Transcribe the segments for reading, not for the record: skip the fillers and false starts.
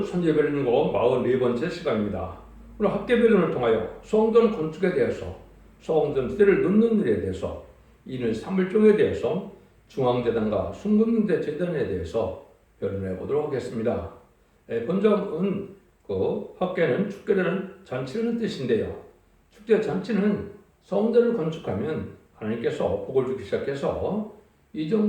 천재별론고 44번째 시간입니다. 오늘 학계별론을 통하여 성전 건축에 대해서, 성전 시대를 놓는 일에 대해서, 이는 사물종에 대해서, 중앙재단과 순금대 재단에 대해서 변론해 보도록 하겠습니다. 본점은 학계는 축제라는 잔치라는 뜻인데요. 축제 잔치는 성전을 건축하면 하나님께서 복을 주기 시작해서 이전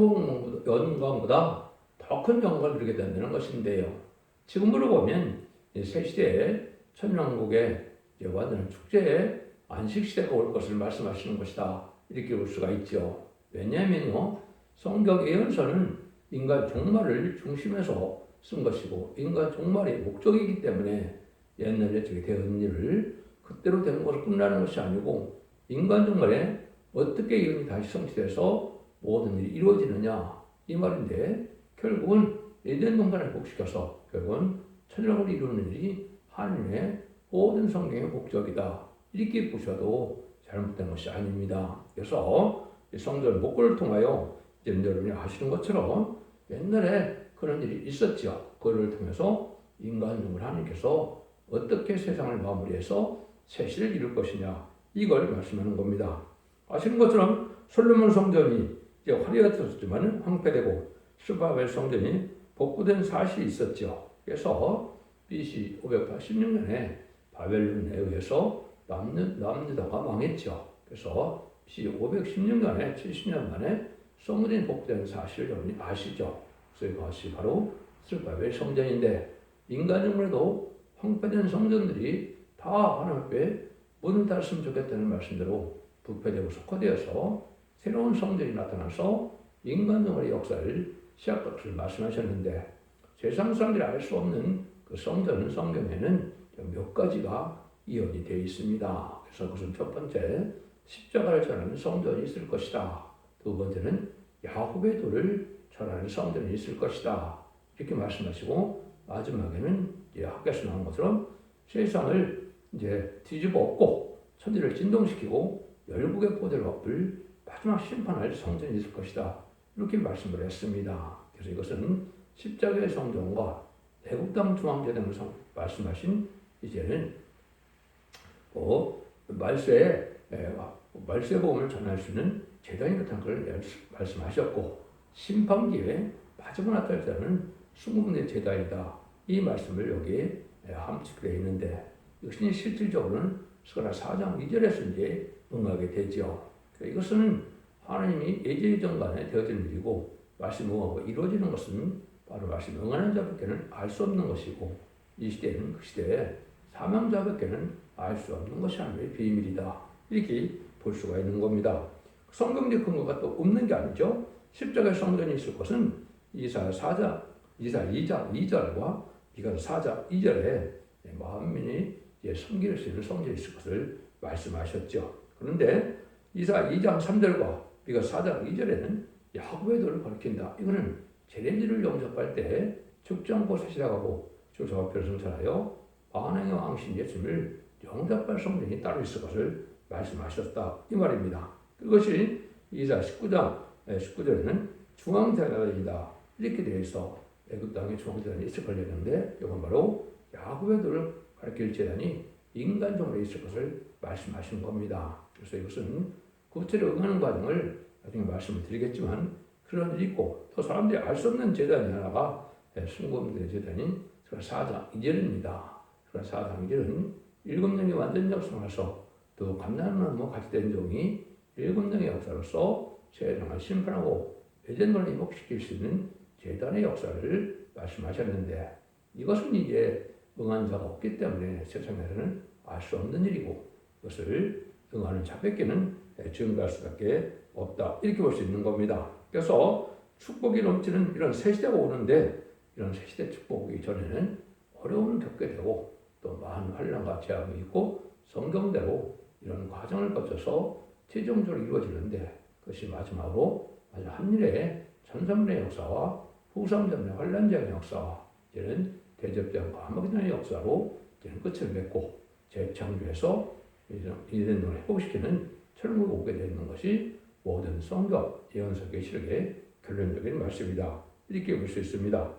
영광보다 더 큰 영광을 누리게 된다는 것인데요. 지금으로 보면 새 시대의 천년국의 완전한 축제의 안식 시대가 올 것을 말씀하시는 것이다, 이렇게 볼 수가 있죠. 왜냐하면요, 성경 예언서는 인간 종말을 중심에서 쓴 것이고 인간 종말의 목적이기 때문에 옛날 옛적에 되었는 일을 그때로 된 것으로 끝나는 것이 아니고 인간 종말에 어떻게 예언이 다시 성취돼서 모든 일이 이루어지느냐, 이 말인데, 결국은 에덴 동산을 복시켜서 결국은 천년을 이루는 일이 하나님의 모든 성경의 목적이다, 이렇게 보셔도 잘못된 것이 아닙니다. 그래서 성전 목걸을 통하여 여러분이 아시는 것처럼 옛날에 그런 일이 있었죠. 그를 통해서 인간을 하나님께서 어떻게 세상을 마무리해서 새 시를 이룰 것이냐, 이걸 말씀하는 겁니다. 아시는 것처럼 솔로몬 성전이 이제 화려했었지만 황폐되고 스바벨 성전이 복구된 사실이 있었죠. 그래서 BC 586년에 바벨론에 의해서 남유다가 망했죠. 그래서 BC 516년에 70년 만에 성전이 복구된 사실을 여러분이 아시죠. 그래서 이것이 바로 스바벨 성전인데, 인간적으로도 황폐된 성전들이 다 하나님 앞에 문을 닫았으면 좋겠다는 말씀대로 부패되고 속화되어서 새로운 성전이 나타나서 인간적으로의 역사를 시작할 것을 말씀하셨는데, 세상 사람들이 알 수 없는 그 성전은 성경에는 몇 가지가 이언이 되어 있습니다. 그래서 그것은 첫 번째, 십자가를 전하는 성전이 있을 것이다. 두 번째는 야곱의 돌을 전하는 성전이 있을 것이다, 이렇게 말씀하시고, 마지막에는 학교에서 나온 것처럼 세상을 이제 뒤집어 엎고 천지를 진동시키고 열국의 포대를 엎을 마지막 심판할 성전이 있을 것이다, 이렇게 말씀을 했습니다. 그래서 이것은 십자가의 성전과 애국당 중앙재단을 말씀하신 이제는 말세 복음을 전할 수 있는 재단이 나타난 걸 말씀하셨고, 심판기에 마지막 나타날 때는 순금대 재단이다, 이 말씀을 여기에 함축되어 있는데, 이것이 실질적으로는 스가랴 4장 2절에서 이제 응하게 되죠. 이것은 하나님이 예제전간에 되어진 일이고, 말씀 응하고 이루어지는 것은 바로 말씀 응하는 자밖에는 알 수 없는 것이고, 이 시대에는 그 시대에 사명자밖에는 알 수 없는 것이 하나님의 비밀이다, 이렇게 볼 수가 있는 겁니다. 성경적 근거가 또 없는 게 아니죠. 십자가의 성전이 있을 것은 이사야 2장 2절과 미가서 4장 2절에 만민이 섬길 수 있는 성전이 있을 것을 말씀하셨죠. 그런데 이사야 2장 3절과 미가서 4장 2절에는 야곱의 돌을 가리킨다. 이거는 제렌지를 영접할 때 죽지 않고 사시다가고 주저와표를 성천하여 만왕의 왕신 예수님을 영접할 성전이 따로 있을 것을 말씀하셨다, 이 말입니다. 그것이 이사야 19절에는 중앙재단이다, 이렇게 되어 있어 애굽 땅에 중앙재단이 있을 걸렸는데, 이건 바로 야곱의 돌을 가리킬 재단이 인간적으로 있을 것을 말씀하시는 겁니다. 그래서 이것은 구체로 응하는 과정을 나중에 말씀을 드리겠지만, 그런 일이 있고, 또 사람들이 알 수 없는 재단이 하나가 순금대 재단인 스가랴 4장 2절입니다. 스가랴 4장 2절은 일곱 명의 완전 역사로서 또 감난한 같이 된 종이 일곱 명의 역사로서 세상을 심판하고 예전을 회복시킬 수 있는 재단의 역사를 말씀하셨는데, 이것은 이제 응하는 자가 없기 때문에 세상에서는 알 수 없는 일이고, 그것을 응하는 자밖에는 증거할 수밖에 없다, 이렇게 볼 수 있는 겁니다. 그래서 축복이 넘치는 이런 새 시대가 오는데, 이런 새 시대 축복 오기 전에는 어려움을 겪게 되고 또 많은 환난과 재앙이 있고, 성경대로 이런 과정을 거쳐서 최종적으로 이루어지는데, 그것이 마지막으로 한일의 천삼년의 역사와 후삼년의 환란제의 역사와 이제는 대접장과 아마겟돈의 역사로 이제는 끝을 맺고 재창조해서 이런 걸 회복시키는 천국에 오게 되는 것이 모든 성경 예언서 계시록의 결론적인 말씀이다, 이렇게 볼 수 있습니다.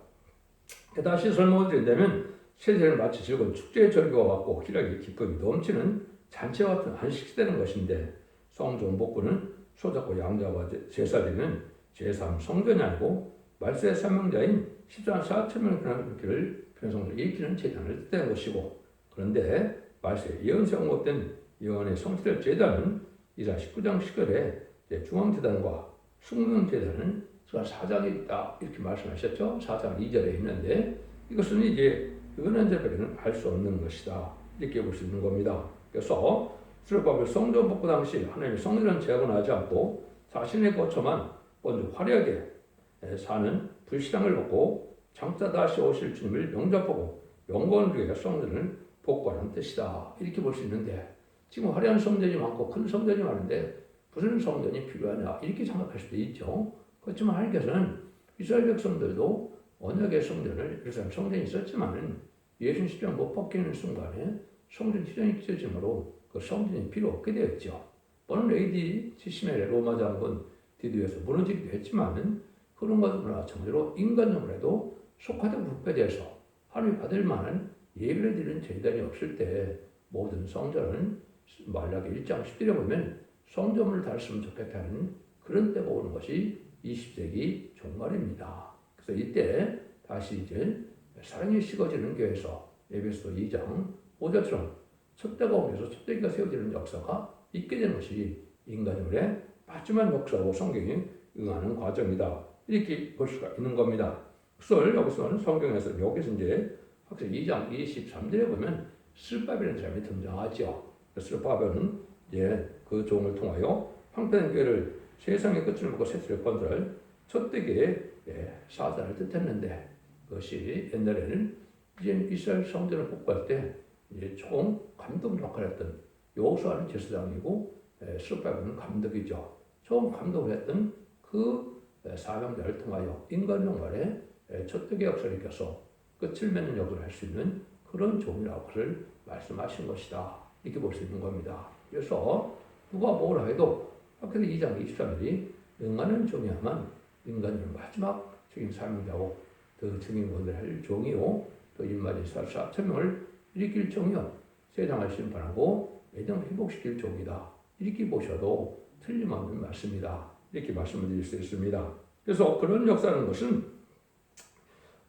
다시 설명을 드린다면, 세대를 마치 즐거운 축제의 절기와 같고 희락의 기쁨이 넘치는 잔치와 같은 안식이 되는 것인데 성전 복구는 소작과 양자와 제사드리는 제3성전이 아니고 말세의 사명자인 14만 4천 명의 그날을 편성을 일으키는 제단을 뜻하는 것이고 그런데 말세에 예언세운 못된 예언의 성취될 제단은 이사 19장 10절에 중앙제단과 숙명제단은 4장에 있다 이렇게 말씀하셨죠. 4장 2절에 있는데 이것은 이제 은연제밖에는 알 수 없는 것이다 이렇게 볼 수 있는 겁니다. 그래서 스룹바벨 성전 복구 당시 하나님의 성전은 제약은 하지 않고 자신의 거처만 먼저 화려하게 사는 불신앙을 벗고 장차 다시 오실 주님을 영접하고 영광을 위해 성전을 복구하는 뜻이다 이렇게 볼 수 있는데 지금 화려한 성전이 많고 큰 성전이 많은데 무슨 성전이 필요하냐 이렇게 생각할 수도 있죠. 그렇지만 하나님께서는 이스라엘 백성들도 언약의 성전을 예루살렘 성전이 있었지만은 예수님 십자가 못 박히는 순간에 성전 희생이 찢어지므로 그 성전이 필요 없게 되었죠. 오늘 AD 70년에 로마 장군 디도에서 무너지기도 했지만은 그런 것보다 정대로 인간적으로 해도 속하되 불패돼서 하나님이 받을 만한 예배를 드리는 제단이 없을 때 모든 성전은 말라기 1장 10절에 보면 성전을 달았으면 좋겠다는 그런 때가 오는 것이 20세기 종말입니다. 그래서 이때 다시 이제 사랑이 식어지는 교회에서 에베소 2장 5절처럼 촛대가 오면서 촛대기가 세워지는 역사가 있게 되는 것이 인간의 마지막 역사고 성경이 응하는 과정이다. 이렇게 볼 수가 있는 겁니다. 그래서 여기서는 성경에서 여기서 이제 학생 2장 23절에 보면 스룹바벨이라는 사람이 등장하죠. 스룹바벨은 이제 그 종을 통하여 황폐한 교회를 세상의 끝을 보고 세트를 건설할 촛대기의 사단을 뜻했는데 그것이 옛날에는 이제 이스라엘 성전을 복구할 때 이제 총 감독 역할을 했던 여호수아는 제사장이고 스룹바벨은 감독이죠. 총 감독을 했던 그 사명자를 통하여 인간 영말에 촛대기 역사를 이겨서 끝을 맺는 역할을 할 수 있는 그런 종이라고 그를 말씀하신 것이다. 이렇게 볼 수 있는 겁니다. 그래서 누가 뭐라 해도 그래서 2장 23절이 응하는 종이야만 인간의 마지막적인 사명자고 그 증인권을 할 종이요 또 인마지 4천명을 일으킬 종이요 세상을 심판하고 애정 회복시킬 종이다. 이렇게 보셔도 틀림없는 말씀이다. 이렇게 말씀을 드릴 수 있습니다. 그래서 그런 역사라는 것은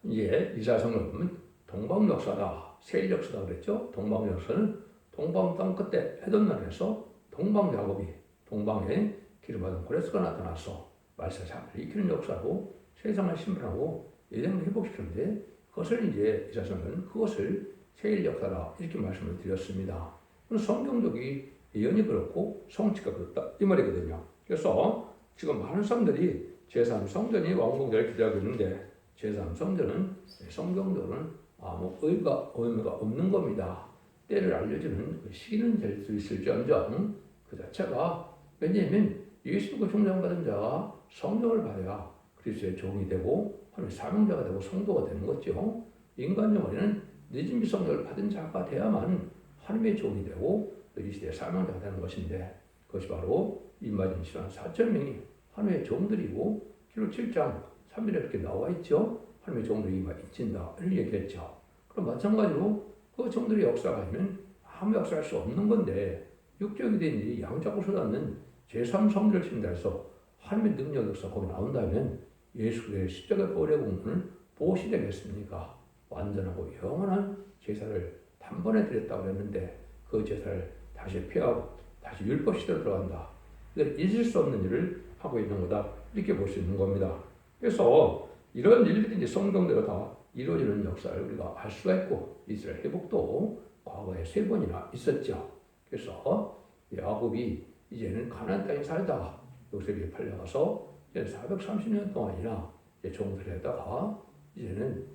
이제 이사성을 보면 동방 역사다. 세일 역사다 그랬죠. 동방 역사는 동방 땅 끝에 해던 날에서 동방 야곱이 동방에 기름받은 고레스가 나타나서 말세의 삶을 익히는 역사고 세상을 심판하고 예정을 회복시키는데 그것을 이제 이사성은 그것을 세일 역사다 이렇게 말씀을 드렸습니다. 성경적이 예언이 그렇고 성취가 그렇다 이 말이거든요. 그래서 지금 많은 사람들이 제3성전이 완공되기를 기대하고 있는데 제3성전은 성경적으로는 아무 의미가 없는 겁니다. 때를 알려주는 그 시기는 될 수 있을지언정 그 자체가 왜냐하면 예수님과 종장받은 자가 성령을 받아야 그리스도의 종이 되고 하나님의 사명자가 되고 성도가 되는 거죠. 인간의 머리는 늦은 성령을 받은 자가 돼야만 하나님의 종이 되고 또 이 시대의 사명자가 되는 것인데 그것이 바로 인마진 4천 명이 하나님의 종들이고 기록 7장 3절에 이렇게 나와 있죠. 하나님의 종들이 임마 잊힌다 이렇게 얘기했죠. 그럼 마찬가지로 그 종들의 역사가 아니면 아무 역사할 수 없는 건데 육적이 된 일이 양자고 쏟아는 제3성전을 침대해서 하나님의 능력 역사 거기 나온다면 예수 그리스도의 십자가 보혈의 공로는 무엇이 되겠습니까? 완전하고 영원한 제사를 단번에 드렸다고 그랬는데 그 제사를 다시 폐하고 다시 율법 시대로 들어간다. 잊을 수 없는 일을 하고 있는 거다. 이렇게 볼 수 있는 겁니다. 그래서 이런 일들이 이제 성경대로 다 이루어지는 역사를 우리가 알 수가 있고 이스라엘 회복도 과거에 3번이나 있었죠. 그래서 야곱이 이제는 가나안 땅에 살다가 요셉이 팔려가서 이제 430년 동안이나 이제 종살이하다가 이제는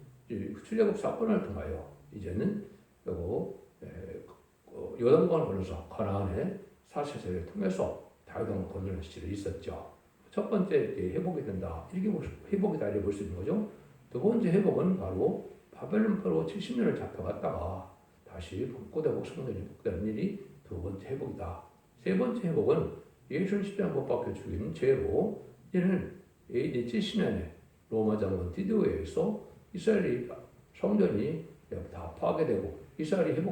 출애굽 사건을 통하여 이제는 요단강을 건너서 가나안의 사세세를 통해서 다윗왕을 건너는 시절이 있었죠. 첫 번째 회복이 된다. 이렇게 회복이다 이렇게 볼 수 있는 거죠. 두 번째 회복은 바로 바벨론 포로 70년을 잡혀갔다가 다시 복구되고 성전이 복구되는 일이 두 번째 회복이다. 세 번째 회복은 예수님 십자가 못 박혀 죽인 죄로 이는 AD 70년에 로마 장군 디도에 의해서 이스라엘이 성전이 다 파괴되고 이스라엘이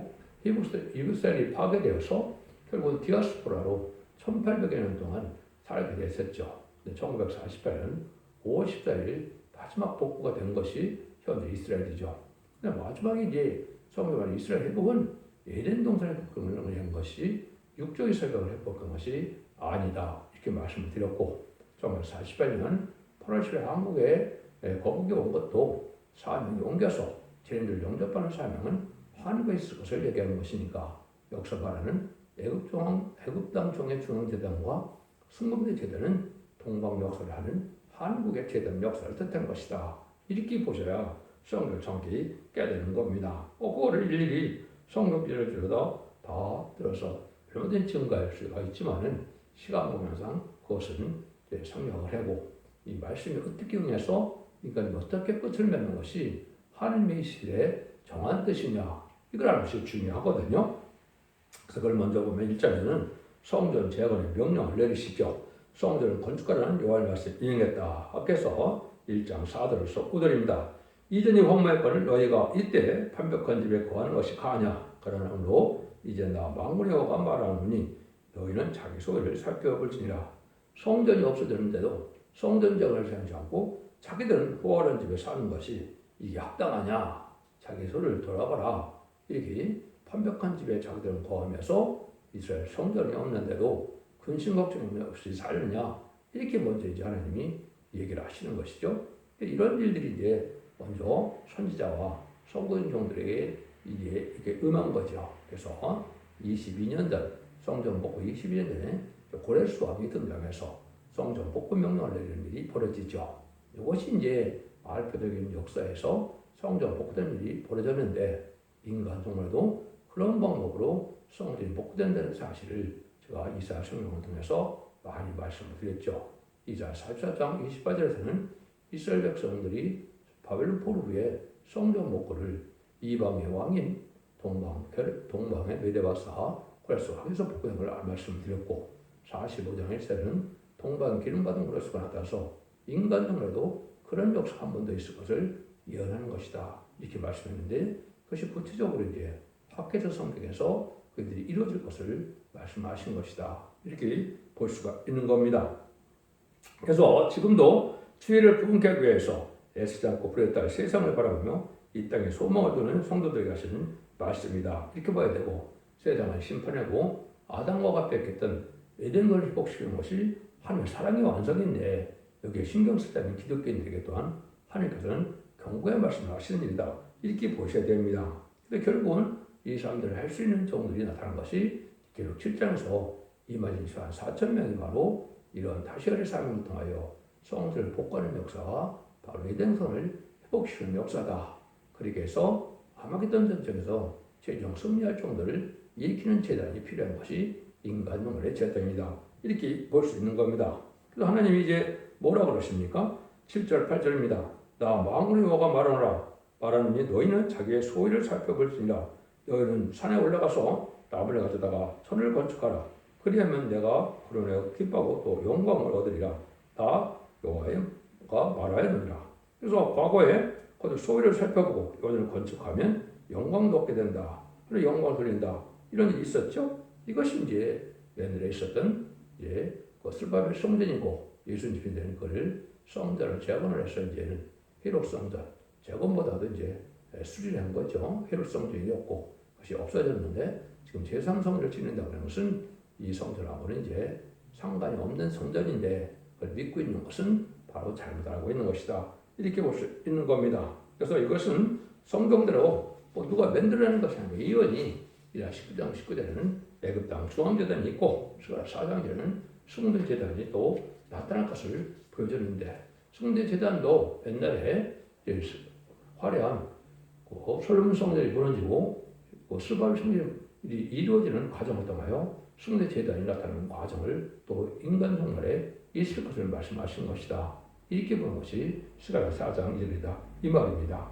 파괴되어서 결국 디아스포라로 1800여 년 동안 살게 됐었죠. 1948년 5월 14일 마지막 복구가 된 것이 현재 이스라엘이죠. 근데 마지막에 이제 성경의 이스라엘 회복은 에덴 동산의 복음을 한 것이 육적인 설명을 회복한 것이 아니다. 이렇게 말씀을 드렸고 1948년 8월 10일 한국에 거북이 온 것도 사명이 옮겨서 죄인들 영접하는 사명은 한국에 있을 것을 얘기하는 것이니까 역사 말하는 애굽당 종의 중앙재단과 순금대 재단은 동방 역사를 하는 한국의 재단 역사를 뜻한 것이다. 이렇게 보셔야 성경 정확히 깨닫는 겁니다. 그거를 일일이 성경 찌르다 다 들어서 얼마든지 증가할 수가 있지만은 시간 보면상 그것은 생략을 하고 이 말씀이 어떻게 응해서 인간이 어떻게 끝을 맺는 것이 하나님의 시대의 정한 뜻이냐 이걸 아는 것이 중요하거든요. 그래서 그걸 먼저 보면 1장에는 성전 재건의 명령을 내리시죠. 성전을 건축하라는 여호와의 말씀을 인용했다. 앞에서 1장 4절을 쏟고드립니다. 이전이 황무했거늘 너희가 이때 판벽한 집에 거하는 것이 가냐? 그러므로 이제 나 만군의 여호와가 말하노니 너희는 자기 소유를 살펴볼지니라. 성전이 없어졌는데도 성전 재건을 생각지 않고 자기들은 호화로운 집에 사는 것이 이게 합당하냐? 자기 소유를 돌아봐라. 이렇게 판벽한 집에 자기들은 거하면서 이스라엘 성전이 없는데도 근심 걱정이 없이 살느냐? 이렇게 먼저 이제 하나님이 얘기를 하시는 것이죠. 이런 일들이 이제 먼저 선지자와 성도인종들에게 이제 이렇게 임한 거죠. 그래서 22년 전 성전 복구 22년 전에 고레스 왕이 등장해서 성전 복구 명령을 내리는 일이 벌어지죠. 이것이 이제 알표적인 역사에서 성전 복구된 일이 벌어졌는데 인간 정말도 그런 방법으로 성전이 복구된다는 사실을 제가 이사야 성경을 통해서 많이 말씀을 드렸죠. 이사야 44장 28절에서는 이스라엘 백성들이 바벨론 포로 후에 성전 복구를 이방의 왕인 동방의 메데바사 고레스 왕에서 복구한 걸 말씀을 드렸고 45장에서는 동방 기름받은 고레스가 나타나서 인간 중에도 그런 역사 한 번 더 있을 것을 예언하는 것이다. 이렇게 말씀했는데 그것이 구체적으로 이제 학계서 성경에서 그들이 이루어질 것을 말씀하신 것이다. 이렇게 볼 수가 있는 겁니다. 그래서 지금도 주의를 부흥케 하기 위해서 애쓰지 않고 불에 세상을 바라보며 이 땅에 소망을 두는 성도들에게 하시는 말씀이다. 이렇게 봐야 되고 세상은 심판하고 아담과 같이 뺏겼던 에덴을 회복시키는 것이 하나님의 사랑의 완성인데 여기에 신경 쓰자면 기독교인들에게 또한 하나님께서는 경고의 말씀을 하시는 일이다. 이렇게 보셔야 됩니다. 근데 결국은 이 사람들을 할 수 있는 종들이 나타난 것이 기록 7장에서 이마진 한 4천 명이 바로 이런 다시아를 사명을 통하여 성전을 복구하는 역사가 바로 에덴성을 회복시키는 역사다. 그렇게 해서 아마겟돈 전쟁에서 최종 승리할 종들을 일으키는 재단이 필요한 것이 인간 영혼의 재단입니다. 이렇게 볼 수 있는 겁니다. 그래서 하나님이 이제 뭐라 그러십니까? 7절 8절입니다. 나 만군의 여호와가 말하노니 너희는 자기의 소유를 살펴볼지니라. 너희는 산에 올라가서 나무를 가져다가 천을 건축하라. 그리하면 내가 그러내어 기뻐하고 또 영광을 얻으리라. 다 여호와가 말하였느니라. 그래서 과거에 그들 소유를 살펴보고 이것을 건축하면 영광도 얻게 된다. 그리고 영광을 돌린다. 이런 일이 있었죠. 이것이 이제 옛날에 있었던 이제 그 스바벨 성전이고 예수님이 되는 것을 성전을 재건을 해서 이제는 헤롯 성전 재건보다도 이제 수리한 거죠. 헤롯 성전이었고 그것이 없어졌는데 지금 제3성전을 짓는다고 하는 것은 이 성전하고는 이제 상관이 없는 성전인데 그걸 믿고 있는 것은 바로 잘못 알고 있는 것이다. 이렇게 볼 수 있는 겁니다. 그래서 이것은 성경대로 뭐 누가 만들어내는 것이 아니고 예언이 19장 19절에는 애굽 땅 중앙재단이 있고 4장에는 승대재단이 또 나타날 것을 보여주는데 승대재단도 옛날에 화려한 솔로몬 성전이 무너지고 스바벨 성전이 이루어지는 과정을 통하여 승대재단이 나타나는 과정을 또 인간 종말에 있을 것을 말씀하신 것이다. 이렇게 보는 것이 스가랴 4장 1절이다. 이 말입니다.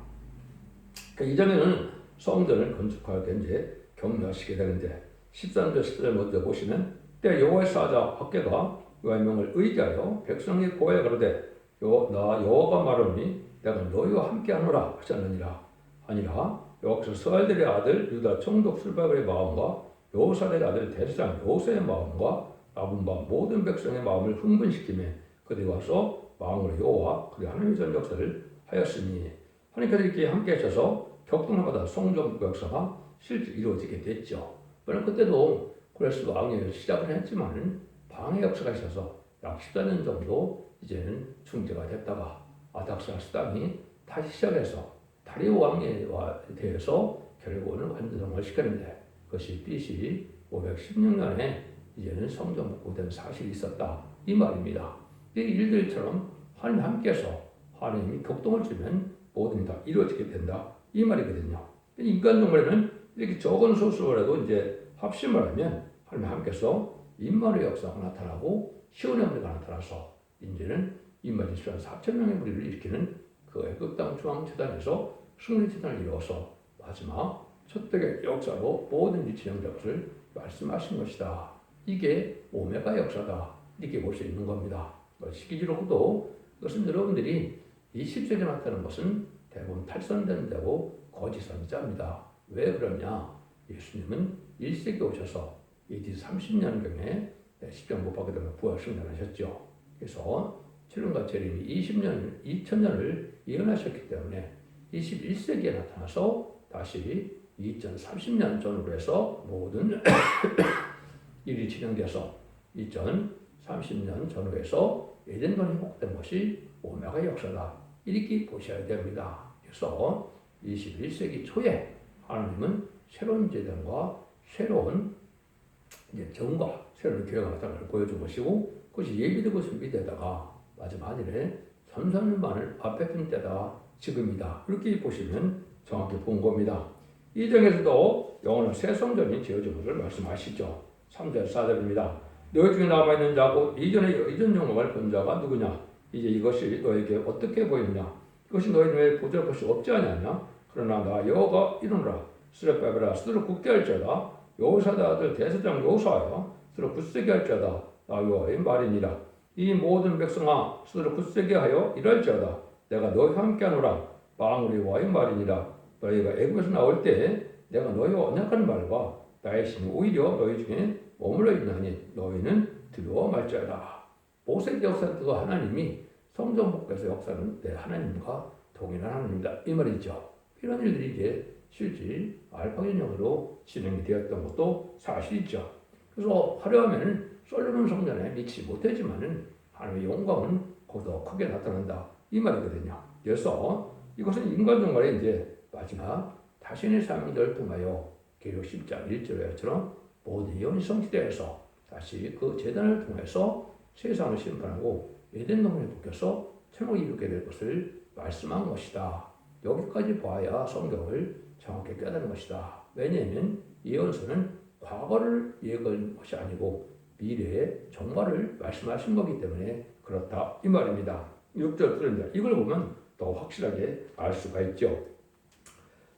그러니까 2장에는 성전을 건축하게 이제 격려하시게 되는데 13절 14절 먼저 보시면 때 여호와의 사자 학개가 여호와의 명을 의지하여 백성이 고하여 가로되 나 여호와가 말하노니 내가 너희와 함께 하노라 하셨느니라. 아니라 여기서 스알델의 아들 유다 총독 술바벨의 마음과 여호사델의 아들 대제사장 여호사의 마음과 남은 바 모든 백성의 마음을 흥분시키며 그들이 와서 마음으로 여호와 그의 하나님의 전 역사를 하였으니 하나님께서 이렇게 함께 하셔서 격동마다 성전 역사가 실제 이루어지게 됐죠. 물론 그때도 고레스 왕이 시작을 했지만 방해 역사가 있어서 약 14년 정도 이제는 중재가 됐다가 아닥사스 땅이 다시 시작해서 다리오 왕에 대해서 결국은 완전성을 시켰는데 그것이 BC 516년에 이제는 성전 복구된 사실이 있었다 이 말입니다. 이 일들처럼 하나님 함께해서 하나님이 격동을 주면 모든 다 이루어지게 된다 이 말이거든요. 인간 정말에는 이렇게 적은 소수라도 이제 합심을 하면 하나님 함께해서 임마누의 역사가 나타나고 시온의 무리가 나타나서 이제는 임마누엘 4,000명의 무리를 일으키는 그 애굽 땅 중앙 재단에서 승리 재단을 이루어서 마지막 첫대의 역사로 모든 진행될 것을 말씀하신 것이다. 이게 오메가 역사다. 이렇게 볼 수 있는 겁니다. 시기적으로도 이것은 여러분들이 20세기에 나타나는 것은 대부분 탈선된 데고 거짓 선지자입니다. 왜 그러냐? 예수님은 1세기 오셔서 AD 30년경에 십자가 못 박게 되면 부활 승천하셨죠. 그래서 주님과 재림이 2000년을 예언하셨기 때문에 21세기에 나타나서 다시 2030년 전으로 해서 모든 일이 진행돼서 2030년 전후로 해서 에덴don이 회복된 것이 오메가 역사다. 이렇게 보셔야 됩니다. 그래서 21세기 초에 하나님은 새로운 제단과 새로운 정과 새로운 교회가 나타나는 걸 보여준 것이고 그것이 예비되고 준비되다가 마지막 일에 선선만을 앞에 둔 때다 지금이다. 이렇게 보시면 정확히 본 겁니다. 이 장에서도 영원한 새 성전이 지어진 것을 말씀하시죠. 3절 4절입니다. 너희 중에 남아있는 자 곧 이전 영광을 본 자가 누구냐? 이제 이것이 너에게 어떻게 보이느냐? 이것이 너희 중에 보잘 것이 없지 않느냐? 그러나 나 여호와가 이르노라. 스레바벨아 스스로 굳게 할지어다. 여호사의 아들 대제사장 여호사여 스스로 굳세게 할지어다. 나 여호와의 말이니라. 이 모든 백성아 스스로 굳세게 하여 일할지어다. 내가 너희와 함께하노라. 망우리 여호와의 말이니라. 너희가 애굽에서 나올 때 내가 너희와 언약한 말과 나의 신이 오히려 너희 중에 머물러 있나니 너희는 두려워 말지어다. 모세의 역사도 하나님이 성전 복구에서 역사는 내 하나님과 동일한 하나님이다 이 말이죠. 이런 일들이 이제 실제 알파견형으로 진행이 되었던 것도 사실이죠. 그래서 화려하면 솔로몬 성전에 미치지 못하지만은 하나님의 영광은 더 크게 나타난다 이 말이거든요. 그래서 이것은 인간 종말에 이제 마지막 다신의 사명들을 통하여 계력 10장 1절에처럼 모든 영성 시대에서 다시 그 재단을 통해서 세상을 심판하고 에덴 동산에 묶여서 천국이 이루게 될 것을 말씀한 것이다. 여기까지 봐야 성경을 정확히 깨닫는 것이다. 왜냐하면 예언서는 과거를 예언한 것이 아니고 미래의 정말을 말씀하신 거기 때문에 그렇다 이 말입니다. 6절 들으니다 이걸 보면 더 확실하게 알 수가 있죠.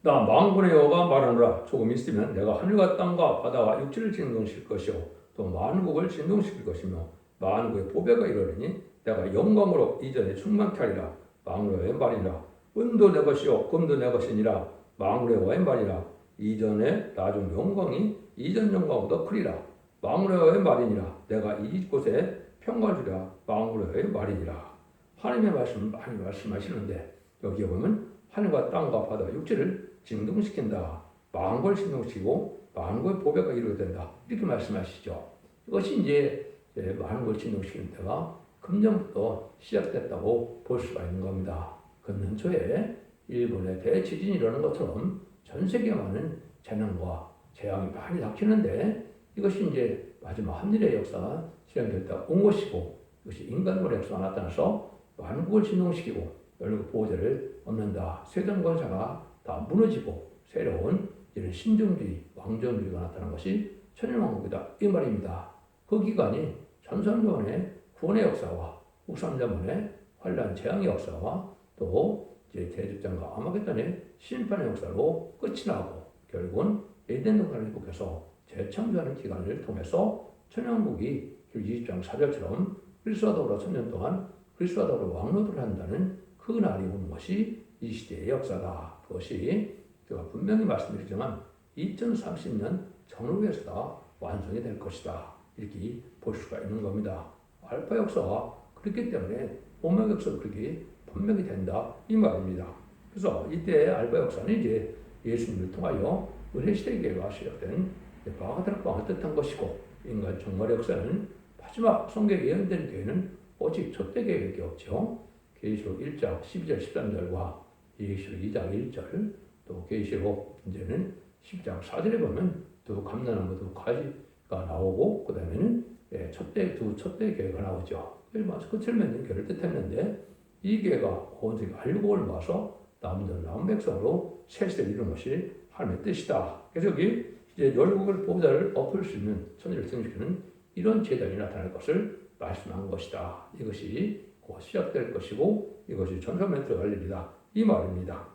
나 만군의 여호와가 말하노라. 조금 있으면 내가 하늘과 땅과 바다와 육지를 진동시킬 것이요 또 만국을 진동시킬 것이며 만국의 보배가 이르리니 내가 영광으로 이전에 충만케 하리라. 만군의 말이라. 은도 내 것이요 금도 내 것이니라. 만군의 말이라. 이전에 나중 영광이 이전 영광보다 크리라. 만군의 말이니라. 내가 이곳에 평화를 주랴. 만군의 말이니라. 하나님의 말씀을 많이 말씀하시는데 여기에 보면 하늘과 땅과 바다 육지를 진동시킨다. 만국을 진동시키고 만국의 보배가 이루어야 된다. 이렇게 말씀하시죠. 이것이 이제 만국을 진동시키는 때가 금년부터 시작됐다고 볼 수가 있는 겁니다. 금년 초에 일본의 대지진이 일어나는 것처럼 전 세계에 많은 재난과 재앙이 많이 닥치는데 이것이 이제 마지막 한일의 역사가 실행됐다 온 것이고 이것이 인간의 역사가 나타나서 만국을 진동시키고 열국 보호자를 얻는다. 세상 권세가 다 무너지고 새로운 이런 신정주의, 왕정주의가 나타난 것이 천년왕국이다 이 말입니다. 그 기간이 천선교원의 구원의 역사와 흑삼자문의 환란 재앙의 역사와 또 이제 대적장과 아마겟돈의 심판의 역사로 끝이 나고 결국은 에덴 동산을 회복해서 재창조하는 기간을 통해서 천년왕국이 20장 4절처럼 그리스도와 더불어 천년 동안 그리스도와 더불어 왕노릇을 한다는 그 날이 오는 것이 이 시대의 역사다. 그것이 제가 분명히 말씀드리지만 2030년 전후에서 다 완성이 될 것이다. 이렇게 볼 수가 있는 겁니다. 알파 역사가 그렇기 때문에 오메가 역사도 그렇게 분명히 된다. 이 말입니다. 그래서 이때 알파 역사는 이제 예수님을 통하여 은혜시대교회가 시작된 바가드락방을 뜻한 것이고, 인간 종말 역사는 마지막 성경에 예언된 교회는 오직 첫대 교회밖에 없죠. 계시록 1장 12절 13절과 계시록 2장 1절, 또 계시록 이제는 10장 4절에 보면 두 감람나무 두 가지가 나오고, 그 다음에는 첫대 교회가 나오죠. 끝을 맺는 교회를 뜻했는데, 이 교회가 온 세계 알곡을 모아서 남은 백성으로 새 시대를 이루는 것이 하나님의 뜻이다. 그래서 여기 이제 열국을 보호자를 엎을 수 있는 천지를 승리시키는 이런 제단이 나타날 것을 말씀한 것이다. 이것이 곧 시작될 것이고, 이것이 전소맨 들어갈 일이다. 이 말입니다.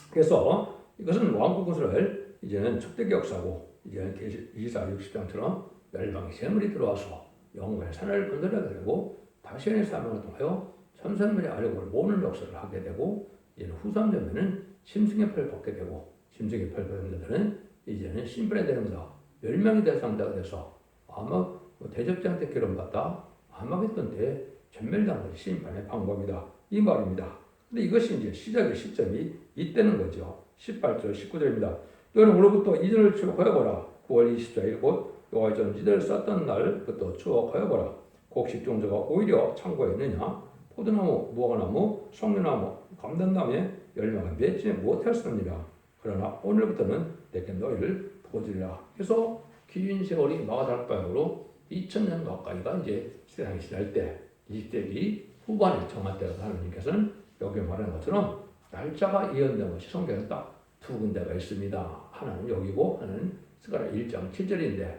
그래서 이것은 왕국을 이제는 촛대기 역사고, 이제는 이사 60장처럼 멸망의 샘물이 들어와서 영광의 산을 건드려야 되고, 다시의 사명을 통하여 천선물의 아력을 모으는 역사를 하게 되고, 이제는 후삼되면은 심승의 펄을 벗게 되고, 심승의 펄 벗은 자들은 이제는 신분에 되는다. 멸망의 대상자가 돼서 아마 대접자한테 기름받다 아마겟돈 때 전멸당한 심판의 방법이다. 이 말입니다. 근데 이것이 이제 시작의 시점이 이때는 거죠. 18절, 19절입니다. 너는 오늘부터 이전을 추억하여보라. 9월 24일 곧 여호와의 전지대를 쌓던 날부터 추억하여보라. 곡식종자가 오히려 창고에 있느냐? 포도나무, 무화과나무, 석류나무, 감단나무에 열매가 맺지 못했습니다. 그러나 오늘부터는 내게 너희를 보지리라. 그래서 긴 세월이 마가다락방으로 2000년 가까이가 이제 세상이 지날 때, 20세기 후반에 정할 때라고 하나님께서는 여기 말하는 것처럼 날짜가 예언된 것이 성경에 딱 두 군데가 있습니다. 하나는 여기고 하나는 스가랴 1장 7절인데,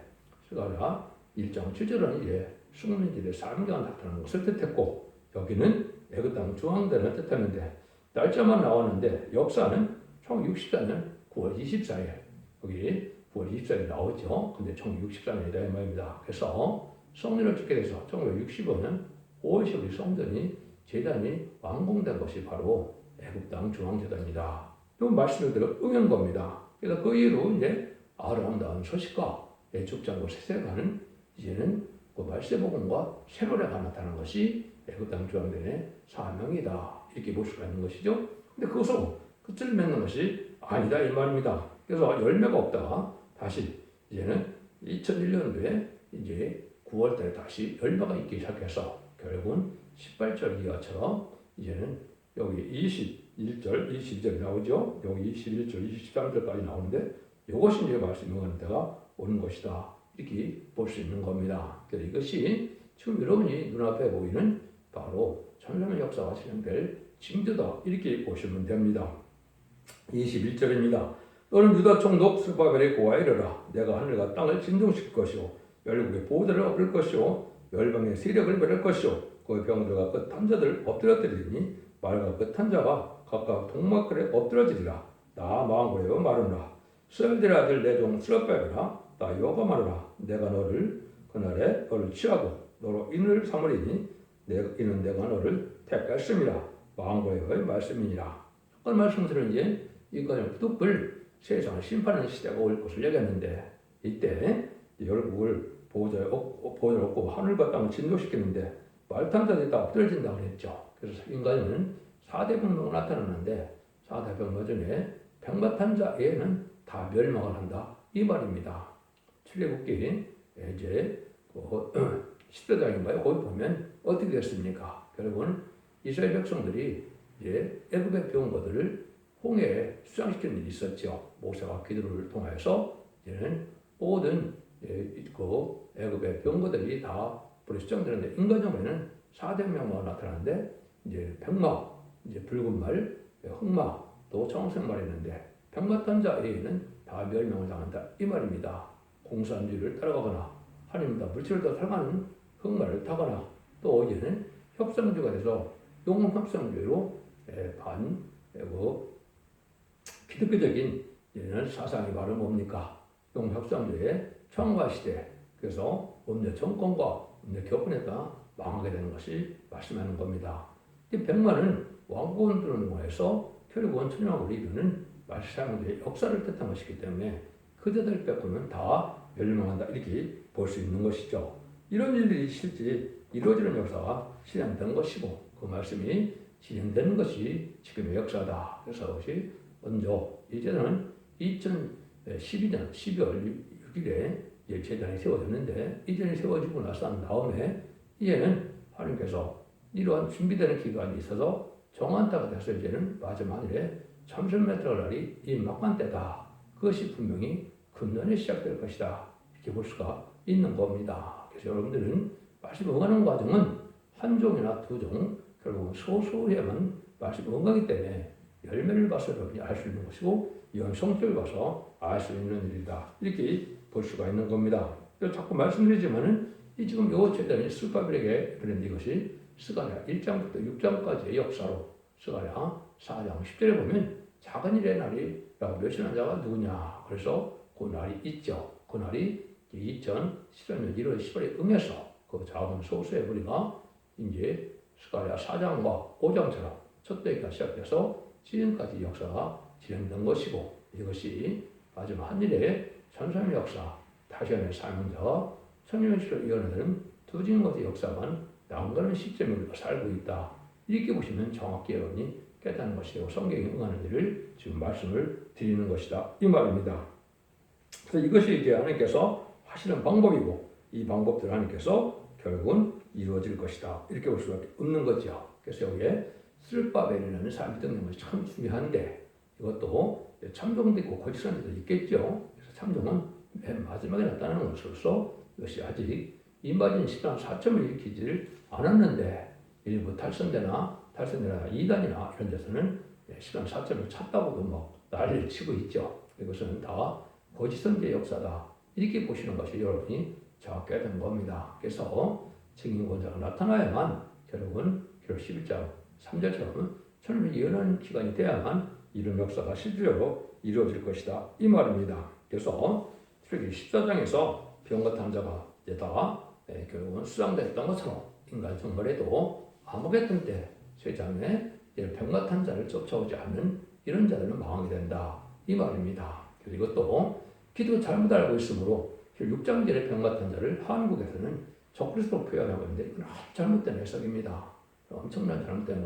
스가랴 1장 7절은 이제 숙민들의 삶과 나타나는 것을 뜻했고, 여기는 애굽 땅 중앙대를 뜻했는데, 날짜만 나왔는데 역사는 총 64년 9월 24일, 여기 9월 24일 나오죠. 근데 총 64년이다 이 말입니다. 그래서 성전을 짓게 돼서 1965년 5월 10일 성전이 제단이 완공된 것이 바로 애굽 땅 중앙제단이다. 이 말씀을 응한 겁니다. 그래서 그 이후로 이제 아름다운 소식과 애축장과 세세가는 이제는 그 말세복음과 세로레가 나타난 것이 애굽 땅 중앙제단의 사명이다. 이렇게 볼 수가 있는 것이죠. 근데 그것으로 끝을 맺는 것이 아니다 이 말입니다. 그래서 열매가 없다가 다시 이제는 2001년도에 이제 9월달에 다시 열매가 있기 시작해서 결국은 18절 이하처럼 이제는 여기 21절, 22절이 나오죠. 여기 21절, 23절까지 나오는데 이것이 이제 말씀이 오는 때가 오는 것이다. 이렇게 볼 수 있는 겁니다. 그래서 이것이 지금 여러분이 눈앞에 보이는 바로 천년의 역사가 진행될 징조다. 이렇게 보시면 됩니다. 21절입니다. 너는 유다 총독 스룹바벨의 고아에 이르라. 내가 하늘과 땅을 진동시킬 것이요 열국의 보호자를 엎을 것이요 열방의 세력을 멸할 것이요 그 병들과 그 탄자들 엎드려뜨리니 말과 그 탄자가 각각 동막걸에 엎드려지리라. 나 마음고레여 말하노라. 스엘들의 아들 내 종 스룹바벨아 나 여호와 말하노라. 내가 너를 그날에 너를 취하고 너로 인을 삼으리니 이는 내가 너를 택했습니다. 마음고레여의 말씀이니라. 그 말씀들은 이제 이까지 뚝불 세상을 심판하는 시대가 올 것을 얘기했는데, 이때 열국을 보호자를 얻고 하늘과 땅을 진동시키는데 말탄자들이 다 엎드려진다고 했죠. 그래서 인간은 4대 병마가 나타나는데 4대 병마 중에 병마탄자 외에는 다 멸망을 한다 이 말입니다. 출애굽기 이제 그 10대장인가요? 거기 보면 어떻게 됐습니까? 결국은 이스라엘 백성들이 이제 애굽에 배운 것들을 홍해에 수장시키는 일이 있었죠. 모세가 기도를 통해서 이제는 모든 그 애굽의 병거들이 다 불에 수장되는데, 인간적으로는 4대 명마가 나타나는데 이제 백마, 이제 붉은 말, 흑마, 또 청색 말이 있는데 백마탄자 외에는 다 멸망을 당한다 이 말입니다. 공산주의를 따라가거나 하나님보다 물질을 더 사랑하는 흑마를 타거나, 또 이제는 협상주의가 돼서 용은 협상주의로 기독교적인 사상이 바로 뭡니까? 용협상주의 청과시대. 그래서 음녀 정권과 음녀 교권에 따라 망하게 되는 것이 말씀하는 겁니다. 이 백마는 왕국을 통해서 결국은 천명을 이루는 말시 사용자의 역사를 뜻한 것이기 때문에 그대들 빼고는 다 멸망한다 이렇게 볼 수 있는 것이죠. 이런 일들이 실제 이루어지는 역사가 실현된 것이고 그 말씀이 진행되는 것이 지금의 역사다. 그래서 그것이 먼저 이제는 2012년 12월 6일에 제단이 세워졌는데 이전이 세워지고 나서 다음에 이제는 하나님께서 이러한 준비되는 기간이 있어서 정한 때가 돼서 이제는 마지막 일에 참선메트가 날이 임박한 때다. 그것이 분명히 금년에 시작될 것이다. 이렇게 볼 수가 있는 겁니다. 그래서 여러분들은 말씀 응하는 과정은 한 종이나 두 종, 결국은 소소해야만 말씀 응하기 때문에 열매를 봐서 여러분이 알 수 있는 것이고 이런 성격을 봐서 알 수 있는 일이다. 이렇게 볼 수가 있는 겁니다. 자꾸 말씀드리지만은 이 지금 요 제단이 스룹바벨에게 그런데 이것이 스가랴 1장부터 6장까지의 역사로 스가랴 4장 10절에 보면 작은 일의 날이라고 묘시하는 자가 누구냐. 그래서 그 날이 있죠. 그 날이 2014년 1월 10월에 응해서 그 작은 소수의 무리가 이제 스가랴 4장과 5장처럼 첫 대기가 시작돼서 지금까지 역사가 진행된 것이고 이것이 마지막 한 일에 천삼의 역사, 다시안의 사명자와 천년시를 이어내는 두 진것의 역사만 남가는 시점에 우리가 살고 있다. 이렇게 보시면 정확히 여러분이 깨닫는 것이고 성경에 응하는 일을 지금 말씀을 드리는 것이다. 이 말입니다. 그래서 이것이 이제 하나님께서 하시는 방법이고 이 방법들 하나님께서 결국은 이루어질 것이다. 이렇게 볼 수밖에 없는 거죠. 그래서 여기에 스룹바벨이라는 사람이 듣는 것이 참 중요한데 이것도 참종도 있고 거짓선도 있겠죠. 그래서 참종은 맨 마지막에 나타나는 것으로서 이것이 아직 임바진 10단 4점을 일으키지를 않았는데 일부 탈선대나 2단이나 이런 데서는 10단 4점을 찼다고도 뭐 난리를 치고 있죠. 이것은 다 거짓선지의 역사다. 이렇게 보시는 것이 여러분이 정확히 되는 겁니다. 그래서 증인권자가 나타나야만 결국은 11장 3절처럼 천년이 예언하는 기간이 돼야만 이런 역사가 실제로 이루어질 것이다. 이 말입니다. 그래서 출애굽기 14장에서 병과 탄자가 이제 다 결국은 수장됐던 것처럼 인간 정말에도 아무개던 때 세상에 병과 탄자를 쫓아오지 않는 이런 자들은 망하게 된다. 이 말입니다. 그래서 이것도 기도 잘못 알고 있으므로 6장절의 병과 탄자를 한국에서는 적그리스도로 표현하고 있는데 이건 아주 잘못된 해석입니다. 엄청난 잘못된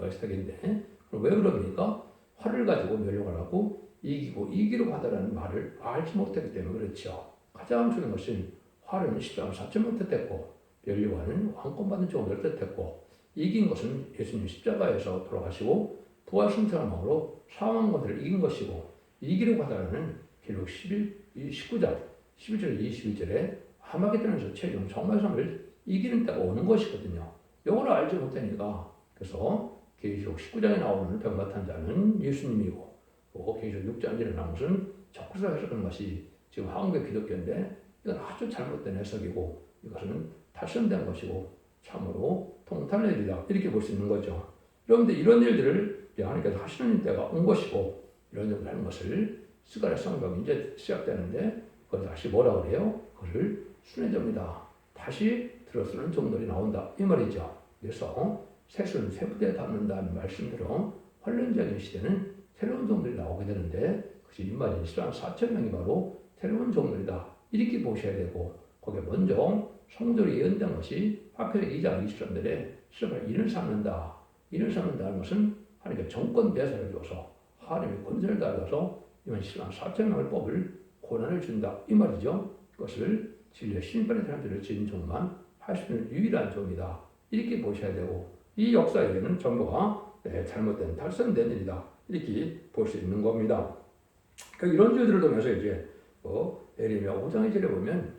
해석인데 왜 그럽니까? 화를 가지고 멸용을 하고 이기로 받아라는 말을 알지 못했기 때문에 그렇죠. 가장 중요한 것은 화는 10장 4천을 뜻했고 멸류관은 왕권받은 종을 뜻했고 이긴 것은 예수님 십자가에서 돌아가시고 부활 승천함으로 사망권을 이긴 것이고 이기로 받아라는 기록 19장 11절 21절에 하마게돈에서 최종 정말성을 이기는 때가 오는 것이거든요. 이걸 알지 못하니까 그래서 계시록 19장에 나오는 병마탄 자는 예수님이고 또 계시록 6장에 나오는 것은 적그리스도가 해석하는 것이 지금 한국의 기독교인데 이건 아주 잘못된 해석이고 이것은 탈선된 것이고 참으로 통탈의 일이다 이렇게 볼 수 있는 거죠. 그런데 이런 일들을 하나님께서 하시는 때가 온 것이고 이런 일을 하는 것을 스가랴 성경이 이제 시작되는데 그걸 다시 뭐라 그래요? 그걸 순회접니다. 다시 들어서는 종들이 나온다 이 말이죠. 그래서 새순 새부대에 담는다는 말씀대로 환란적인 시대는 새로운 종들이 나오게 되는데 그것이 임마진 4천 명이 바로 새로운 종들이다 이렇게 보셔야 되고 거기에 먼저 성도로 예언된 것이 앞에서 2장 23절에 시험을 인을 삼는다. 인을 삼는다는 것은 하나님께 정권 대사를 줘서 하나님의 권세를 다져서 이번 4천 명을 뽑을 고난을 준다 이 말이죠. 그것을 진리의 신분의 사람들을 지은 종만 할 수 있는 유일한 종이다 이렇게 보셔야 되고 이 역사에는 전부가 잘못된 탈선된 일이다 이렇게 볼 수 있는 겁니다. 그러니까 이런 줄들을 통해서 이제 에레미야 5장 2절에 보면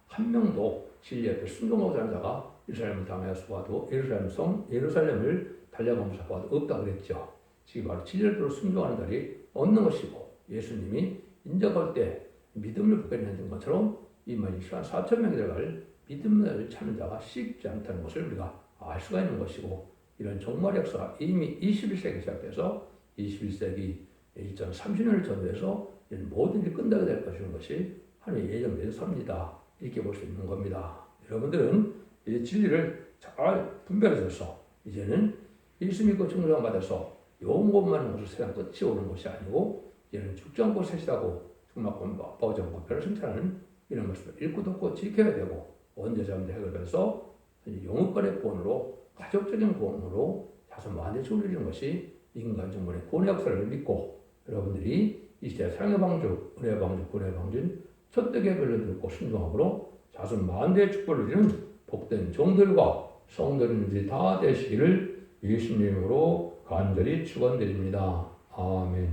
한 명도 진리 앞에 순종하지 않은 자가 예루살렘을 당하여서 보아도 예루살렘을 달려가면서 보아도 없다 그랬죠. 지금 바로 진리를 순종하는 자리 얻는 것이고 예수님이 인정할 때 믿음을 붙게 되는 것처럼 이만 4천 명이 들어갈 믿음을 찾는 자가 쉽지 않다는 것을 우리가 알 수가 있는 것이고 이런 종말 역사가 이미 21세기 시작돼서 21세기 2030년을 전후해서 모든 일이 끝나게 될 것이라는 것이 하나님의 예정된 섭니다. 이렇게 볼 수 있는 겁니다. 여러분들은 이 진리를 잘 분별해서 이제는 예수 믿고 증거받아서 요 것만 모두 세상 끝이 오는 것이 아니고 이는 죽지 않고 사시다고 충만권과 아버지 영광별을 승천하는 이런 것을 읽고 듣고 지켜야 되고 언제 잠대 해결해서 영업간의 구원으로 가족적인 구원으로 자손 만대치 올리는 것이 인간 정권의 구원의 역사를 믿고 여러분들이 이 시대 사랑의 방주, 은혜의 방주, 구원의 방주인 첫대의 별을 듣고 순종함으로 자손 만대의 축복을 누리는 복된 종들과 성도님들이 다 되시기를 예수님으로 간절히 축원드립니다. 아멘.